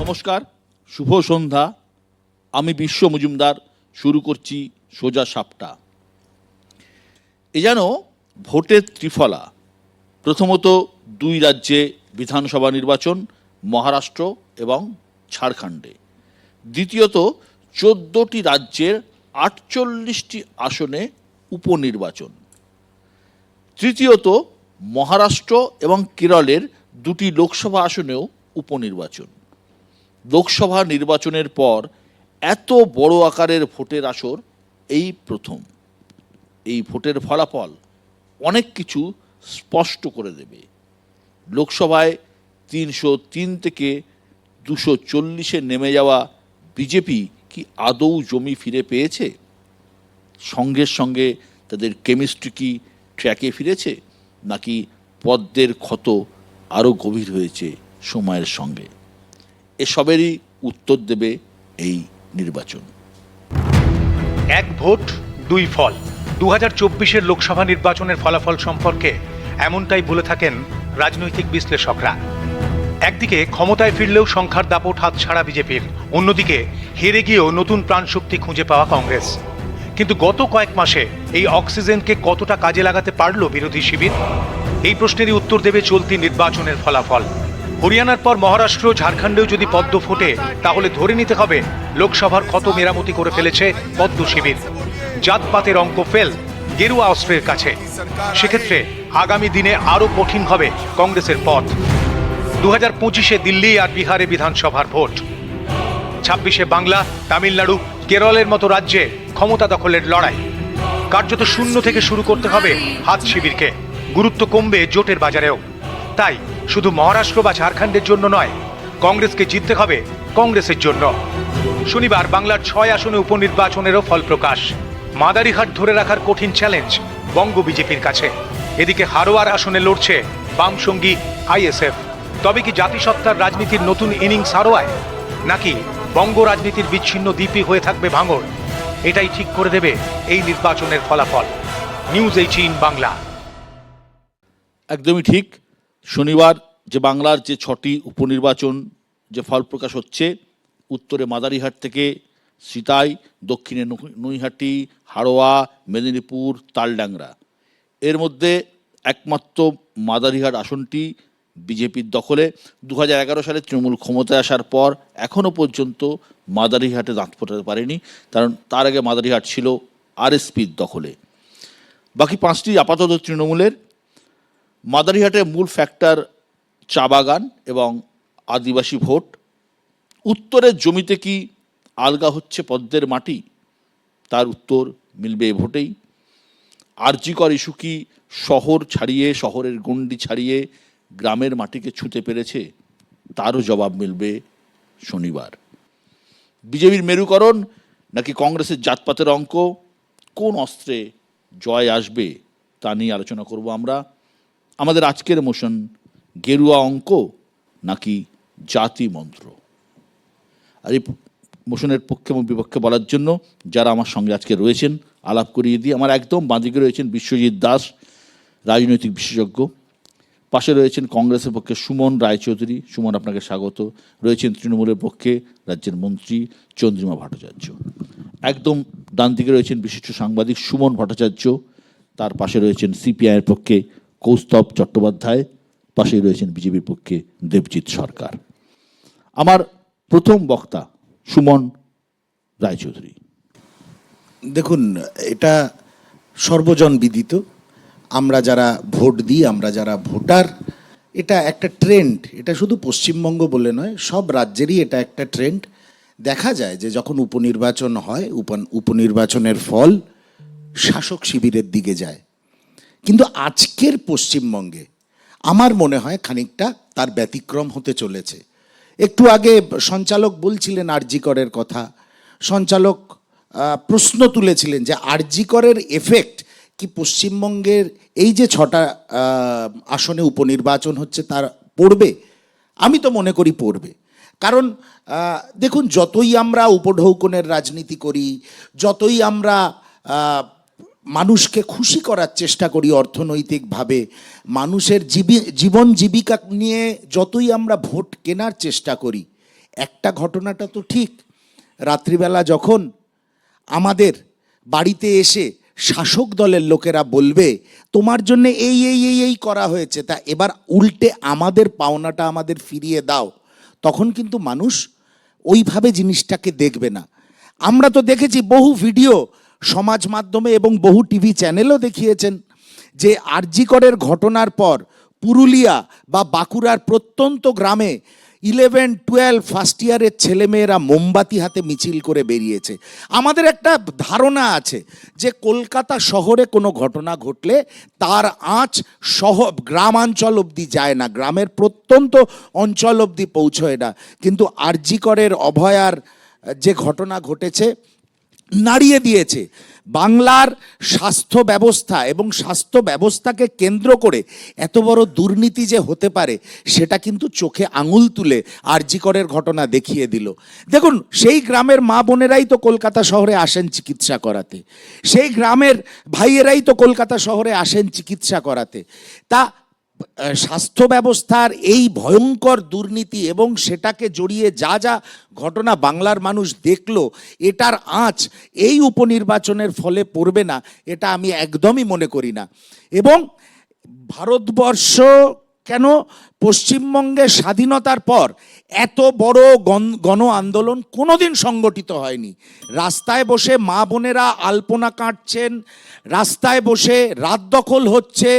নমস্কার, শুভ সন্ধ্যা। আমি বিশ্ব মজুমদার শুরু করছি সোজা সাপটা। এ যেন ভোটের ত্রিফলা। প্রথমত দুই রাজ্যে বিধানসভা নির্বাচন, মহারাষ্ট্র এবং ঝাড়খণ্ডে। দ্বিতীয়ত 14টি রাজ্যের 48টি আসনে উপনির্বাচন। তৃতীয়ত মহারাষ্ট্র এবং কেরলের 2টি লোকসভা আসনেও উপনির্বাচন। লোকসভা নির্বাচনের পর এত বড় আকারের ভোটের আসর এই প্রথম। এই ভোটের ফলাফল অনেক কিছু স্পষ্ট করে দেবে। লোকসভায় 303 থেকে 240-এ নেমে যাওয়া বিজেপি কি আদৌ জমি ফিরে পেয়েছে? সঙ্গে সঙ্গে তাদের কেমিস্ট্রি কি ট্র্যাকে ফিরেছে, নাকি পদ্মের ক্ষত আরও গভীর হয়েছে সময়ের সঙ্গে? এসবেরই উত্তর দেবে এই নির্বাচন। এক ভোট দুই ফল। 2024-এর লোকসভা নির্বাচনের ফলাফল সম্পর্কে এমনটাই বলে থাকেন রাজনৈতিক বিশ্লেষকরা। একদিকে ক্ষমতায় ফিরলেও সংখ্যার দাপট হাতছাড়া বিজেপির, অন্যদিকে হেরে গিয়েও নতুন প্রাণশক্তি খুঁজে পাওয়া কংগ্রেস। কিন্তু গত কয়েক মাসে এই অক্সিজেনকে কতটা কাজে লাগাতে পারল বিরোধী শিবির? এই প্রশ্নেরই উত্তর দেবে চলতি নির্বাচনের ফলাফল। হরিয়ানার পর মহারাষ্ট্র, ঝাড়খণ্ডেও যদি পদ্ম ফোটে, তাহলে ধরে নিতে হবে লোকসভার ক্ষত মেরামতি করে ফেলেছে পদ্ম শিবির। জাতপাতের অঙ্ক ফেল গেরুয়া অস্ত্রের কাছে। সেক্ষেত্রে আগামী দিনে আরও কঠিন হবে কংগ্রেসের পথ। 2025-এ দিল্লি আর বিহারে বিধানসভার ভোট, 26-এ বাংলা, তামিলনাড়ু, কেরলের মতো রাজ্যে ক্ষমতা দখলের লড়াই। কার্যত শূন্য থেকে শুরু করতে হবে হাত শিবিরকে। গুরুত্ব কমবে জোটের বাজারেও। তাই শুধু মহারাষ্ট্র বা ঝাড়খণ্ডের জন্য নয়, কংগ্রেসকে জিততে হবে কংগ্রেসের জন্য। শনিবার বাংলার 6 আসনে উপনির্বাচনেরও ফল প্রকাশ। মাদারিহাট ধরে রাখার কঠিন চ্যালেঞ্জ বঙ্গ বিজেপির কাছে। এদিকে হারোয়ার আসনে লড়ছে বামসঙ্গী আইএসএফ। তবে কি জাতিসত্তার রাজনীতির নতুন ইনিংস হারোয়ায়, নাকি বঙ্গ রাজনীতির বিচ্ছিন্ন দ্বীপই হয়ে থাকবে ভাঙড়? এটাই ঠিক করে দেবে এই নির্বাচনের ফলাফল। নিউজ 18 বাংলা। একদমই ঠিক। শনিবার যে বাংলার যে 6টি উপনির্বাচন যে ফল প্রকাশ হচ্ছে, উত্তরে মাদারিহাট থেকে সিতাই, দক্ষিণে নৈহাটি, হাড়োয়া, মেদিনীপুর, তালডাংরা। এর মধ্যে একমাত্র মাদারিহাট আসনটি বিজেপির দখলে। 2011 সালে তৃণমূল ক্ষমতায় আসার পর এখনও পর্যন্ত মাদারিহাটে দাঁত ফোটাতে পারেনি, কারণ তার আগে মাদারিহাট ছিল আরএসপির দখলে। বাকি 5টি আপাতত তৃণমূলের। মাদারিহাটের মূল ফ্যাক্টর চা বাগান এবং আদিবাসী ভোট। উত্তরের জমিতে কি আলগা হচ্ছে পদ্মের মাটি? তার উত্তর মিলবে এই ভোটেই। আরজিকর ইস্যু কি শহর ছাড়িয়ে, শহরের গণ্ডি ছাড়িয়ে গ্রামের মাটিকে ছুঁতে পেরেছে? তারও জবাব মিলবে শনিবার। বিজেপির মেরুকরণ নাকি কংগ্রেসের জাতপাতের অঙ্ক? কোন অস্ত্রে জয় আসবে তা নিয়ে আলোচনা করব আমরা। আমাদের আজকের মোশন গেরুয়া অঙ্ক নাকি জাতি মন্ত্র? আর এই মোশনের পক্ষে এবং বিপক্ষে বলার জন্য যারা আমার সঙ্গে আজকে রয়েছেন আলাপ করিয়ে দিয়ে, আমার একদম বাঁদিকে রয়েছেন বিশ্বজিৎ দাস, রাজনৈতিক বিশেষজ্ঞ। পাশে রয়েছেন কংগ্রেসের পক্ষে সুমন রায়চৌধুরী। সুমন, আপনাকে স্বাগত। রয়েছেন তৃণমূলের পক্ষে রাজ্যের মন্ত্রী চন্দ্রিমা ভট্টাচার্য। একদম ডান দিকে রয়েছেন বিশিষ্ট সাংবাদিক সুমন ভট্টাচার্য। তার পাশে রয়েছেন সিপিআইয়ের পক্ষে কৌস্তব চট্টোপাধ্যায়। পাশেই রয়েছেন বিজেপির পক্ষে দেবজিৎ সরকার। আমার প্রথম বক্তা সুমন রায়চৌধুরী। দেখুন, এটা সর্বজন বিদিত। আমরা যারা ভোট দিই, আমরা যারা ভোটার, এটা একটা ট্রেন্ড। এটা শুধু পশ্চিমবঙ্গ বলে নয়, সব রাজ্যেরই এটা একটা ট্রেন্ড। দেখা যায় যে যখন উপনির্বাচন হয়, উপনির্বাচনের ফল শাসক শিবিরের দিকে যায়। কিন্তু আজকের পশ্চিমবঙ্গে আমার মনে হয় খানিকটা তার ব্যতিক্রম হতে চলেছে। একটু আগে সঞ্চালক বলছিলেন আরজিকরের কথা। সঞ্চালক প্রশ্ন তুলেছিলেন যে আরজিকরের এফেক্ট কি পশ্চিমবঙ্গের এই যে 6টা আসনে উপনির্বাচন হচ্ছে তার পড়বে? আমি তো মনে করি পড়বে। কারণ দেখুন, যতই আমরা উপঢৌকনের রাজনীতি করি, যতই আমরা মানুষকে খুশি করার চেষ্টা করি অর্থনৈতিকভাবে, মানুষের জীবন জীবিকা নিয়ে যতই আমরা ভোট কেনার চেষ্টা করি, একটা ঘটনাটা তো ঠিক, রাত্রিবেলা যখন আমাদের বাড়িতে এসে শাসক দলের লোকেরা বলবে তোমার জন্য এই এই এই এই করা হয়েছে, তা এবার উল্টে আমাদের পাওনাটা আমাদের ফিরিয়ে দাও, তখন কিন্তু মানুষ ওইভাবে জিনিসটাকে দেখবে না। আমরা তো দেখেছি বহু ভিডিও সমাজ মাধ্যমে এবং বহু টিভি চ্যানেলও দেখিয়েছেন যে আরজি করের ঘটনার পর পুরুলিয়া বা বাঁকুড়ার প্রত্যন্ত গ্রামে 11-12 ফার্স্ট ইয়ারের ছেলেমেয়েরা মোমবাতি হাতে মিছিল করে বেরিয়েছে। আমাদের একটা ধারণা আছে যে কলকাতা শহরে কোনো ঘটনা ঘটলে তার আঁচ গ্রামাঞ্চল অবধি যায় না, গ্রামের প্রত্যন্ত অঞ্চল অবধি পৌঁছয় না, কিন্তু আরজি করের অভয়ার যে ঘটনা ঘটেছে নাড়িয়ে দিয়েছে। বাংলার স্বাস্থ্য ব্যবস্থা এবং স্বাস্থ্য ব্যবস্থাকে কেন্দ্র করে এত বড় দুর্নীতি যে হতে পারে সেটা কিন্তু চোখে আঙুল তুলে আরজি করের ঘটনা দেখিয়ে দিল। দেখুন, সেই গ্রামের মা বোনেরাই তো কলকাতা শহরে আসেন চিকিৎসা করাতে, সেই গ্রামের ভাইয়েরাই তো কলকাতা শহরে আসেন চিকিৎসা করাতে। তা স্বাস্থ্য ব্যবস্থার এই ভয়ঙ্কর দুর্নীতি এবং সেটাকে জড়িয়ে যা যা ঘটনা বাংলার মানুষ দেখলো, এটার আঁচ এই উপনির্বাচনের ফলে পড়বে না এটা আমি একদমই মনে করি না। এবং ভারতবর্ষ কেন, পশ্চিমবঙ্গের স্বাধীনতার পর এত বড় গণ আন্দোলন কোনোদিন সংগঠিত হয়নি। রাস্তায় বসে মা বোনেরা আলপনা কাটছেন, রাস্তায় বসে রাত দখল হচ্ছে,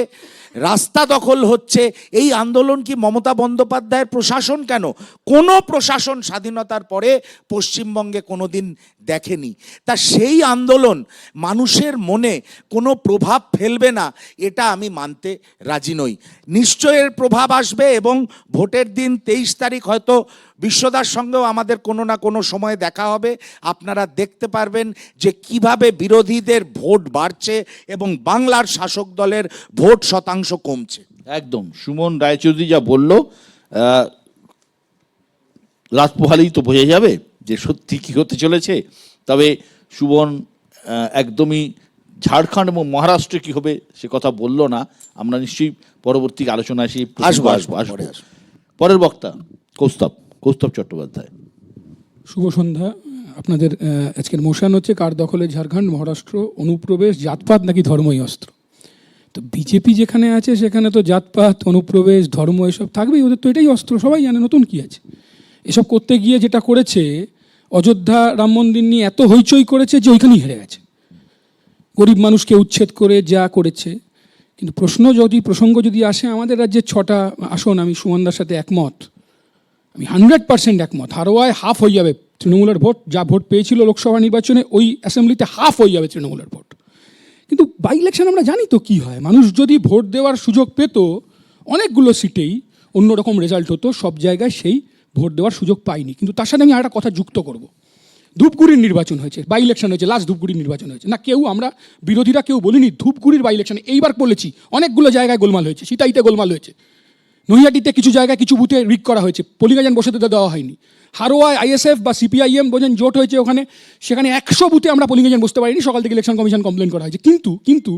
রাস্তা দখল হচ্ছে। এই আন্দোলন কি মমতা বন্দ্যোপাধ্যায়ের প্রশাসন কেন, কোনো প্রশাসন স্বাধীনতার পরে পশ্চিমবঙ্গে কোনোদিন দেখেনি। তা সেই আন্দোলন মানুষের মনে কোনো প্রভাব ফেলবে না এটা আমি মানতে রাজি নই। নিশ্চয় এর প্রভাব আসবে এবং ভোটের দিন 23 তারিখ হয়তো বিশ্বদার সঙ্গেও আমাদের কোনো না কোনো সময় দেখা হবে। আপনারা দেখতে পারবেন যে কিভাবে বিরোধীদের ভোট বাড়ছে এবং বাংলার শাসক দলের ভোট শতাংশ কমছে। একদম সুমন রায়চৌধুরী যা বলল, রাত পোহালেই তো বোঝা যাবে যে সত্যি কী হতে চলেছে। তবে সুমন একদমই ঝাড়খণ্ড এবং মহারাষ্ট্রে কী হবে সে কথা বলল না। আমরা নিশ্চয়ই পরবর্তী আলোচনায় সেই আসবো। পরের বক্তা কৌস্তব চট্টোপাধ্যায়। শুভ সন্ধ্যা। আপনাদের আজকের মোশন হচ্ছে কার দখলে ঝাড়খণ্ড, মহারাষ্ট্র, অনুপ্রবেশ, জাতপাত নাকি ধর্মই অস্ত্র। তো বিজেপি যেখানে আছে সেখানে তো জাতপাত, অনুপ্রবেশ, ধর্ম এসব থাকবেই, ওদের তো এটাই অস্ত্র, সবাই জানে। নতুন কি আছে? এসব করতে গিয়ে যেটা করেছে, অযোধ্যা রাম মন্দির নিয়ে এত হইচই করেছে যে ওইখানেই হেরে গেছে, গরিব মানুষকে উচ্ছেদ করে যা করেছে। কিন্তু প্রসঙ্গ যদি আসে, আমাদের রাজ্যের 6টা আসন আমি সুমনদার সাথে একমত, আমি 100% একমত। হারোয়ায় হাফ হয়ে যাবে তৃণমূলের ভোট, যা ভোট পেয়েছিল লোকসভা নির্বাচনে ওই অ্যাসেম্বলিতে হাফ হয়ে যাবে তৃণমূলের ভোট। কিন্তু বাই ইলেকশন আমরা জানি তো কী হয়, মানুষ যদি ভোট দেওয়ার সুযোগ পেত অনেকগুলো সিটেই অন্যরকম রেজাল্ট হতো, সব জায়গায় সেই ভোট দেওয়ার সুযোগ পাইনি। কিন্তু তার সাথে আমি আরেকটা কথা যুক্ত করব, ধূপগুড়ির নির্বাচন হয়েছে, বাই ইলেকশন হয়েছে, লাস্ট ধূপগুড়ির নির্বাচন হয়েছে না, কেউ আমরা বিরোধীরা কেউ বলিনি ধূপগুড়ির বাই ইলেকশন, এইবার বলেছি অনেকগুলো জায়গায় গোলমাল হয়েছে, সীতাইতে গোলমাল হয়েছে, নৈহাটিতে কিছু জায়গায় কিছু বুথে রিগ করা হয়েছে, পোলিং এজেন্ট বসে দিতে দেওয়া হয়নি। হারোয়ায় আইএসএফ বা সিপিআইএম বোঝেন জোট হয়েছে ওখানে, সেখানে 100 বুথে আমরা পোলিং এজেন্ট বসতে পারিনি, সকাল থেকে ইলেকশন কমিশন কমপ্লেন করা হয়েছে। কিন্তু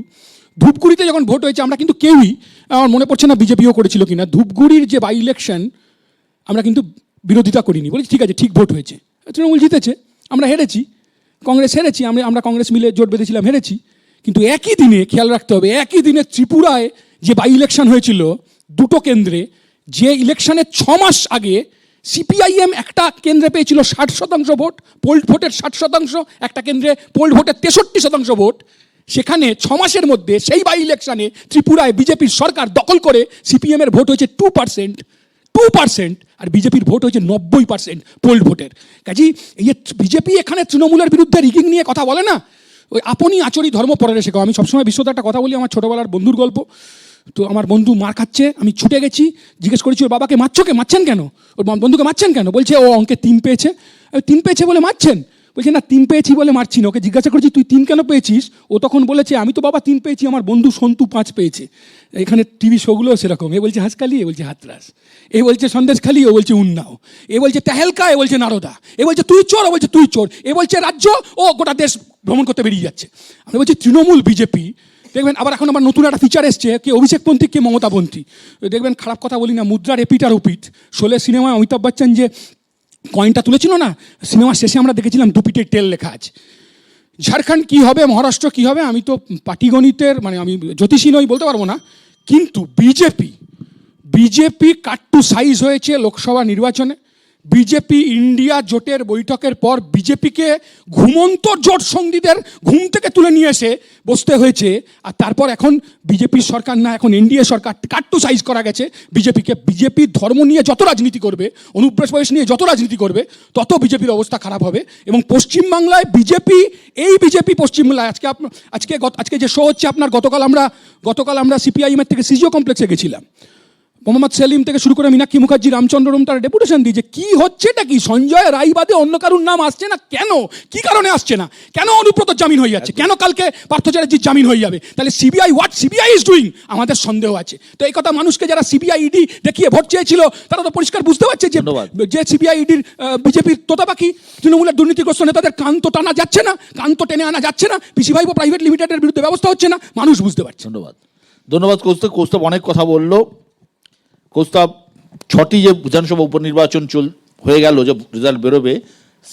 ধূপগুড়িতে যখন ভোট হয়েছে আমরা কিন্তু কেউই, আমার মনে পড়ছে না বিজেপিও করেছিল কিনা, ধূপগুড়ির যে বাই ইলেকশন আমরা কিন্তু বিরোধিতা করিনি, বলেছি ঠিক আছে ঠিক ভোট হয়েছে, তৃণমূল জিতেছে, আমরা হেরেছি, কংগ্রেস হেরেছি, আমরা কংগ্রেস মিলে জোট বেঁধেছিলাম, হেরেছি। কিন্তু একই দিনে খেয়াল রাখতে হবে, একই দিনে ত্রিপুরায় যে বাই ইলেকশন হয়েছিল 2টো কেন্দ্রে, যে ইলেকশনের 6 মাস আগে সিপিআইএম একটা কেন্দ্রে পেয়েছিল 60% ভোট, পোল্ড ভোটের 60%, একটা কেন্দ্রে পোল্ড ভোটের 63% ভোট, সেখানে 6 মাসের মধ্যে সেই বাই ইলেকশনে ত্রিপুরায় বিজেপির সরকার দখল করে সিপিএমের ভোট হয়েছে 2%, আর বিজেপির ভোট হয়েছে 90% পোল্ড ভোটের। কাজেই এই যে বিজেপি এখানে তৃণমূলের বিরুদ্ধে রিগিং নিয়ে কথা বলে না, ওই আপনি আচরি ধর্ম পরে শেখাও। আমি সবসময় বিশ্বদা একটা কথা বলি, আমার ছোটোবেলার বন্ধুর গল্প। তো আমার বন্ধু মার খাচ্ছে, আমি ছুটে গেছি, জিজ্ঞেস করেছি ওর বাবাকে মারছেন কেন, ওর বন্ধুকে মারছেন কেন? বলছে ও অঙ্কে 3 পেয়েছে। 3 পেয়েছে বলে মারছেন? বলছে না 3 পেয়েছি বলে মারছি না। ওকে জিজ্ঞাসা করেছি তুই 3 কেন পেয়েছিস? ও তখন বলেছে আমি তো বাবা 3 পেয়েছি, আমার বন্ধু সন্তু 5 পেয়েছে। এখানে টিভি শোগুলো সেরকম, এ বলছে হাঁসখালি, এ বলছে হাতরাস, এ বলছে সন্দেশখালি, ও বলছে উন্নাও, এ বলছে তেহেলকা, এ বলছে নারদা, এ বলছে তুই চোর, ও বলছে তুই চোর, এ বলছে রাজ্য, ও গোটা দেশ ভ্রমণ করতে বেরিয়ে যাচ্ছে। আমরা বলছি তৃণমূল বিজেপি দেখবেন। আবার এখন আমার নতুন একটা ফিচার এসছে, কে অভিষেকপন্থী কে মমতাপন্থী। দেখবেন খারাপ কথা বলি না, মুদ্রার এপিট আর ওপিট। 16 সিনেমায় অমিতাভ বচ্চন যে কয়েনটা তুলেছিল না, সিনেমার শেষে আমরা দেখেছিলাম দুপিটের টেল লেখা আছে। ঝাড়খণ্ড কী হবে, মহারাষ্ট্র কী হবে, আমি তো পাটিগণিতের মানে আমি জ্যোতিষী নই, বলতে পারবো না। কিন্তু বিজেপি কাট টু সাইজ হয়েছে লোকসভা নির্বাচনে। বিজেপি ইন্ডিয়া জোটের বৈঠকের পর বিজেপিকে ঘুমন্ত জোট সঙ্গীদের ঘুম থেকে তুলে নিয়ে এসে বসতে হয়েছে। আর তারপর এখন বিজেপির সরকার না, এখন এনডিএ সরকার, কাট টু সাইজ করা গেছে বিজেপিকে। বিজেপি ধর্ম নিয়ে যত রাজনীতি করবে, অনুপ্রবেশ নিয়ে যত রাজনীতি করবে, তত বিজেপির অবস্থা খারাপ হবে। এবং পশ্চিমবাংলায় বিজেপি পশ্চিমবাংলায় আজকে যে শো হচ্ছে আপনার, গতকাল আমরা সিপিআইএমের থেকে সিজিও কমপ্লেক্সে গেছিলাম। মোহাম্মদ সেলিম থেকে শুরু করে মীনাক্ষী মুখার্জি, রামচন্দ্রম তারা ডেপুটেশন দিয়েছে। কি হচ্ছেটা কি? সঞ্জয় রায় বাদে অন্য কারুর নাম আসছে না কেন? কি কারণে আসছে না? কেন অনুব্রত জামিন হয়ে যাচ্ছে? কেন কালকে পার্থ চ্যাটার্জির জামিন হয়ে যাবে? তাহলে সিবিআই ইজ ডুইং, আমাদের সন্দেহ আছে। তো এই কথা মানুষকে যারা সিবিআই ইডি দেখিয়ে ভোট চেয়েছিল তারা তো পরিষ্কার বুঝতে পারছে যে সিবিআই ইডির বিজেপির তোতাপাখি তৃণমূলের দুর্নীতিগ্রস্ত নেতাদের কান তো টানা যাচ্ছে না, কান তো টেনে আনা যাচ্ছে না, পিসি ভাইপো প্রাইভেট লিমিটেডের বিরুদ্ধে ব্যবস্থা হচ্ছে না, মানুষ বুঝতে পারছে। ধন্যবাদ কৌস্তব অনেক কথা বললো। কৌস্তব, 6টি যে বিধানসভা উপনির্বাচন হয়ে গেল, যে রেজাল্ট বেরোবে,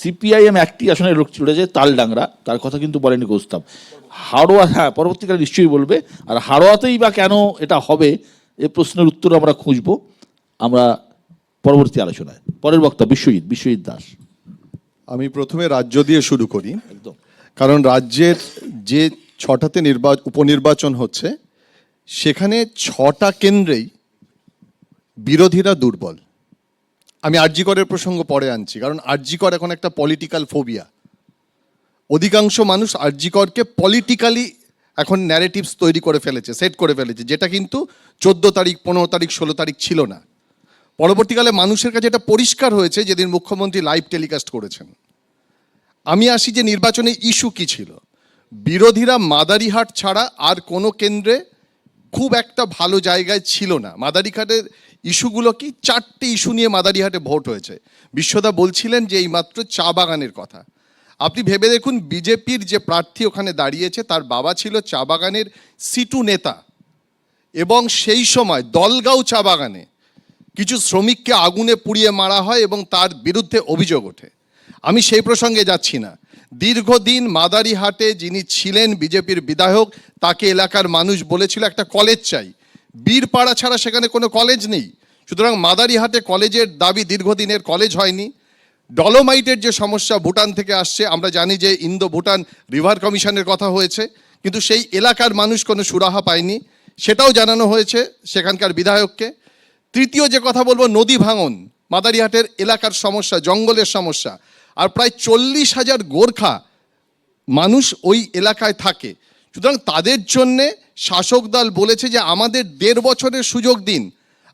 সিপিআইএম একটি আসনে লোক চলেছে তালডাংরা, তার কথা কিন্তু বলেনি কৌস্তব। হাড়োয়া, হ্যাঁ পরবর্তীকালে নিশ্চয়ই বলবে। আর হাড়োয়াতেই বা কেন এটা হবে, এ প্রশ্নের উত্তর আমরা খুঁজব আমরা পরবর্তী আলোচনায়। পরের বক্তা বিশ্বজিৎ দাস। আমি প্রথমে রাজ্য দিয়ে শুরু করি, একদম। কারণ রাজ্যের যে 6টাতে উপনির্বাচন হচ্ছে, সেখানে 6টা কেন্দ্রেই বিরোধীরা দুর্বল। আমি আরজিকরের প্রসঙ্গ পরে আনছি, কারণ আরজিকর এখন একটা পলিটিক্যাল ফোবিয়া। অধিকাংশ মানুষ আরজিকরকে পলিটিক্যালি এখন ন্যারেটিভস তৈরি করে ফেলেছে, সেট করে ফেলেছে, যেটা কিন্তু 14 তারিখ 15 তারিখ 16 তারিখ ছিল না। পরবর্তীকালে মানুষের কাছে এটা পরিষ্কার হয়েছে যেদিন মুখ্যমন্ত্রী লাইভ টেলিকাস্ট করেছেন। আমি আসি যে নির্বাচনে ইস্যু কি ছিল। বিরোধীরা মাদারিহাট ছাড়া আর কোনো কেন্দ্রে খুব একটা ভালো জায়গায় ছিল না। মাদারিহাটের ইস্যুগুলো কি? 4টে ইস্যু নিয়ে মাদারিহাটে ভোট হয়েছে। বিশ্বদা বলছিলেন যে এইমাত্র চা বাগানের কথা। আপনি ভেবে দেখুন, বিজেপির যে প্রার্থী ওখানে দাঁড়িয়েছে তার বাবা ছিল চা বাগানের সিটু নেতা, এবং সেই সময় দলগাঁও চা বাগানে কিছু শ্রমিককে আগুনে পুড়িয়ে মারা হয় এবং তার বিরুদ্ধে অভিযোগ ওঠে। আমি সেই প্রসঙ্গে যাচ্ছি না। দীর্ঘদিন মাদারিহাটে যিনি ছিলেন বিজেপির বিধায়ক, তাকে এলাকার মানুষ বলেছিল একটা কলেজ চাই। বীরপাড়া ছাড়া সেখানে কোনো কলেজ নেই। সুতরাং মাদারিহাটে কলেজের দাবি, দীর্ঘদিনের কলেজ হয়নি। ডলোমাইটের যে সমস্যা ভুটান থেকে আসছে, আমরা জানি যে ইন্দো ভুটান রিভার কমিশনের কথা হয়েছে, কিন্তু সেই এলাকার মানুষ কোনো সুরাহা পায়নি, সেটাও জানানো হয়েছে সেখানকার বিধায়ককে। তৃতীয় যে কথা বলবো, নদী ভাঙন, মাদারিহাটের এলাকার সমস্যা, জঙ্গলের সমস্যা। আর প্রায় 40,000 গোর্খা মানুষ ওই এলাকায় থাকে। সুতরাং তাদের জন্যে শাসক দল বলেছে যে আমাদের 1.5 বছরের সুযোগ দিন,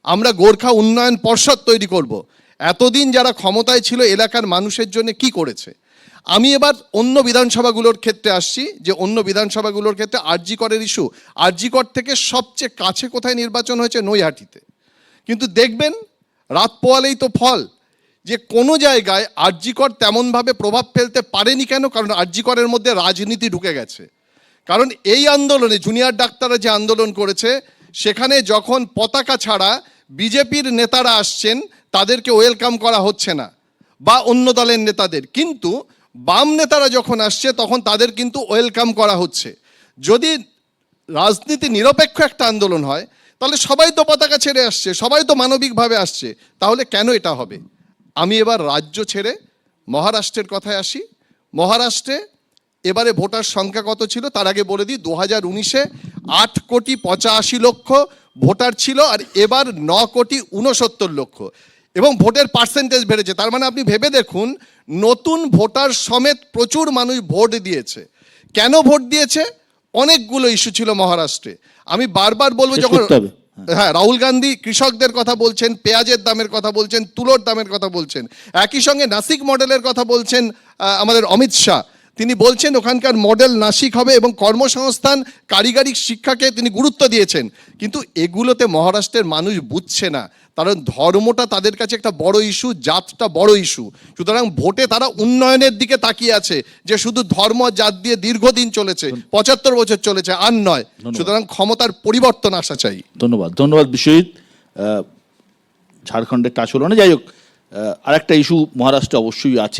আমরা গোর্খা উন্নয়ন পর্ষদ তৈরি করব। এতদিন যারা ক্ষমতায় ছিল এলাকার মানুষের জন্য কি করেছে? আমি এবার অন্য বিধানসভাগুলোর ক্ষেত্রে আসছি, যে অন্য বিধানসভাগুলোর ক্ষেত্রে আরজিকরের ইস্যু। আরজিকর থেকে সবচেয়ে কাছে কোথায় নির্বাচন হয়েছে? নৈহাটিতে। কিন্তু দেখবেন রাত পোয়ালেই তো ফল, যে কোনো জায়গায় আরজিকর তেমনভাবে প্রভাব ফেলতে পারেনি। কেন? কারণ আরজিকরের মধ্যে রাজনীতি ঢুকে গেছে। কারণ এই আন্দোলনে জুনিয়র ডাক্তাররা যে আন্দোলন করেছে, সেখানে যখন পতাকা ছাড়া বিজেপির নেতারা আসছেন তাদেরকে ওয়েলকাম করা হচ্ছে না, বা অন্য দলের নেতাদের। কিন্তু বাম নেতারা যখন আসছে তখন তাদের কিন্তু ওয়েলকাম করা হচ্ছে। যদি রাজনীতি নিরপেক্ষ একটা আন্দোলন হয়, তাহলে সবাই তো পতাকা ছেড়ে আসছে, সবাই তো মানবিকভাবে আসছে, তাহলে কেন এটা হবে? আমি এবার রাজ্য ছেড়ে মহারাষ্ট্রের কথায় আসি। মহারাষ্ট্রে এবারে ভোটার সংখ্যা কত ছিল তার আগে বলে দিই। 2019-এ 8,85,00,000 ভোটার ছিল, আর এবার 9,69,00,000, এবং ভোটের পার্সেন্টেজ বেড়েছে। তার মানে আপনি ভেবে দেখুন, নতুন ভোটার সমেত প্রচুর মানুষ ভোট দিয়েছে। কেন ভোট দিয়েছে? অনেকগুলো ইস্যু ছিল মহারাষ্ট্রে। আমি বারবার বলবো, যখন হ্যাঁ রাহুল গান্ধী কৃষকদের কথা বলছেন, পেঁয়াজের দামের কথা বলছেন, তুলোর দামের কথা বলছেন, একই সঙ্গে নাসিক মডেলের কথা বলছেন আমাদের অমিত শাহ। তিনি বলছেন ওখানকার মডেল নাসিক হবে এবং কর্মসংস্থান, কারিগরি শিক্ষাকে তিনি গুরুত্ব দিয়েছেন। কিন্তু এগুলোতে মহারাষ্ট্রের মানুষ বুঝছে না, কারণ ধর্মটা তাদের কাছে একটা বড় ইস্যু, জাতটা বড় ইস্যু। সুতরাং ভোটে তারা উন্নয়নের দিকে তাকিয়ে আছে, যে শুধু ধর্ম জাত দিয়ে দীর্ঘদিন চলেছে, 75 বছর চলেছে, আর নয়। সুতরাং ক্ষমতার পরিবর্তন আসা চাই। ধন্যবাদ বিশ্বজিৎ। ঝাড়খণ্ডের টাচ হলো না, যাই হোক আরেকটা ইস্যু মহারাষ্ট্রে অবশ্যই আছে।